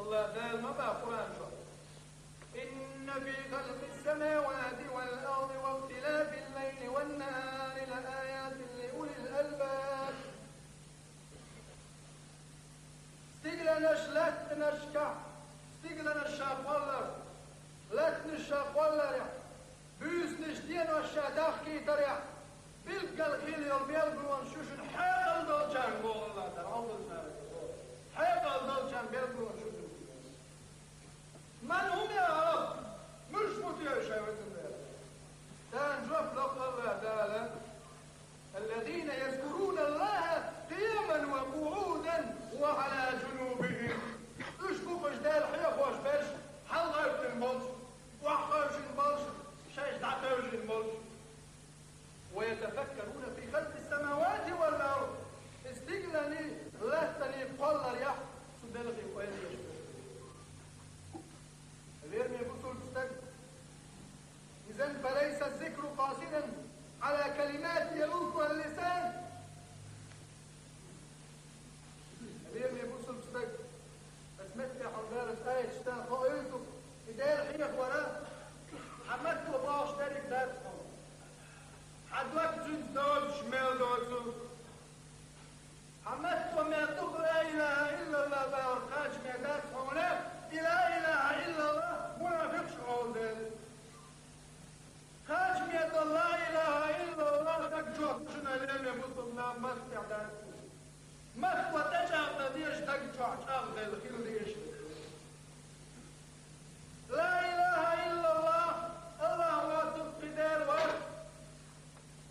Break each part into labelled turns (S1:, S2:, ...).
S1: الله دال ما بقى قرآن شو إن في خلق السماوات والأرض واختلاف الليل والنهار لآيات لأولي الألباب استقلناش لات نشكع استقلناش شاقوالر لات نشاقوالر يا بيس نشتين وشاداخ كيتر يا بيلقى الخيل يربيلقوا ونشوش الحاقل دول جان قول الله تعالى حاقل دول جان بيلقوا ونشوش من هم يا رب مش مطيع شاوتهم تنجف لك الله تعالى الذين يذكرون الله قياما وقعودا وعلى جنوبهم اشكوك اشدال حيخ واشباش حلغة الملج وحقاش الملج شايش دعتاوش الملج ويتفكرون في خلق السماوات والأرض استقلني لهتني قل رياح سبالغي وقال يشبه اليرمي يقول المستقبل إذن فليس الذكر قاصدا على كلمات يلوكها اللسان اليرمي يقول المستقبل أسمت يا حمدار الآية اشتاق قائلته إداية الحيخ وراه حمدت وضاعش تارك ذات حدوك جنس دول شمال دول حمدت وما تقول لا إله إلا الله بأرقاج ميدات حولات لا إله إلا الله منافقش عول ذلك خاج ميد الله إله إلا الله تكجوك شنا لهم يبطل الله مستع ذلك مستوى تجعب نديش تكجوك شاب ذلك اللي يشتك لا إله إلا الله الله واثق بدال وقت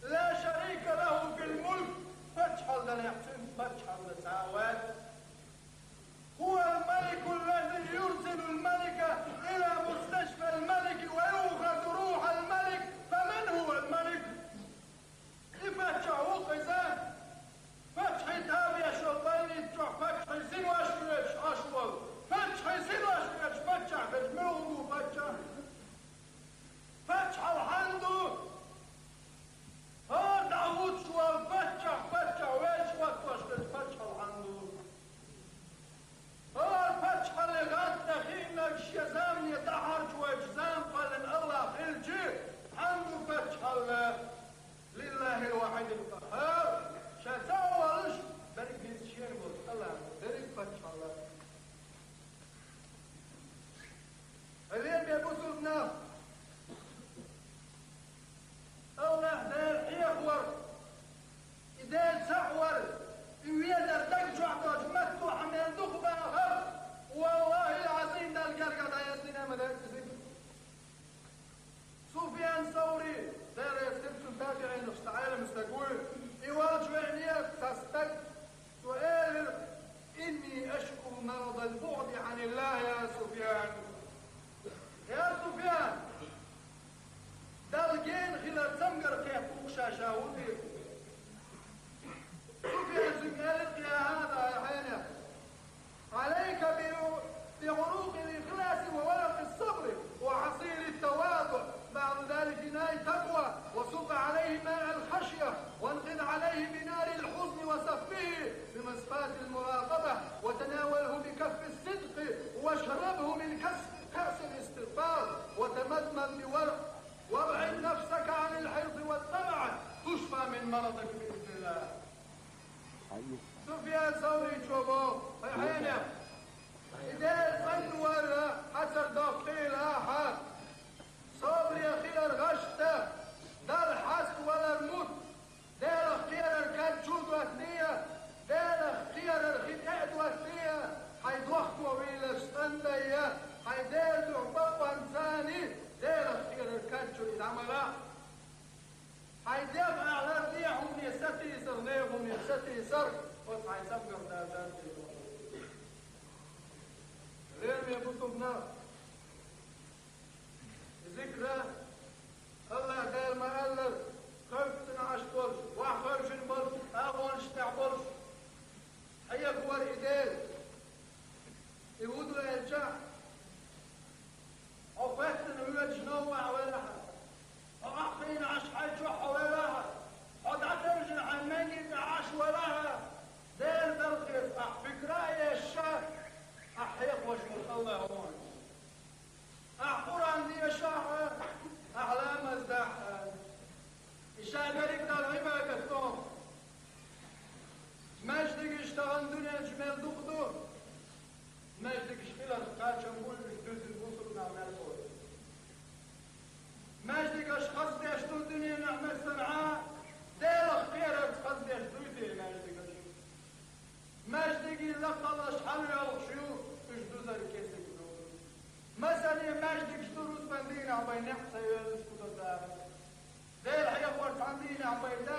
S1: لا شريك له في الملك فاجحل ذا يحسن فاجحل لساوات هو الملك الذي يرسل الملك إلى مستشفى الملك ويؤخذ روح الملك فمن هو الملك؟ يفتحوا قزان فتح تابي شلطين فتح سين واشكرش أشوال فتح سين واشكرش فتح بجمعه فتح الحندو ها داود شوال فتح ويش واشكرش فتح الحندو فتح لغات دخيلنا الشزام يتحرج واجزام قال الله خلجي حمد فتح الله لله الواحد القهار شتاولش بريك بيتشير الله بريك فتح الله اليوم يبوسوا ابنه الله دار يغور إذا سعور ويدر ترجع تجمد حمل دخبة والله العظيم ده القرقة يسلنا مدرسين سفيان ثوري دار يستبسل تابعين اشتعال مستقوي يواجه عينيك تستك سؤال إني أشكو مرض البعد عن الله يا سفيان يا سفيان ده الجين خلال زمقر كيف شاشاوتي سفيان سفيان يا هذا يا حيني عليك بعروق الإخلاص وورق الصبر وعصير التواضع بعد ذلك ناي تقوى وصب عليه ماء الخشية وانقذ عليه بنار الحزن وصفه بمصفاة المراقبة وتناوله بكف الصدق واشربه من كأس الاستغفار وتمدمد بورق وابعد نفسك عن الحرص والطمع تشفى من مرضك بإذن الله سفيان ثوري شوفوا حيني إذا الفن ورا حسر دقيل أحد صبر يا خير غشته ده الحسد ولا الموت ده الاختيار الكالجود واثنية ده الاختيار الختاد واثنية حيدوخوا ويلا استندية حيدادوا بابا انساني ده الاختيار الكالجود العملاء حيدافع على ريحهم يستي يسرنيهم يستي يسر وصحي سبقر ده ذاتي غير يبطبنا ذكرى الله دار ما قال خلق عش برش وخرج برش اغون شتع برش هيا كوار ايديل يهودوا يرجع عفتنا ويوجه نوع ولا أعطينا عش حيجوح ولاها حد ترجع عن مني عاش ولاها دير برخيص فكرة يا الشاك أحيق وجه نحصي يسكت الدار. دير هي هو الفاميليا عبيدان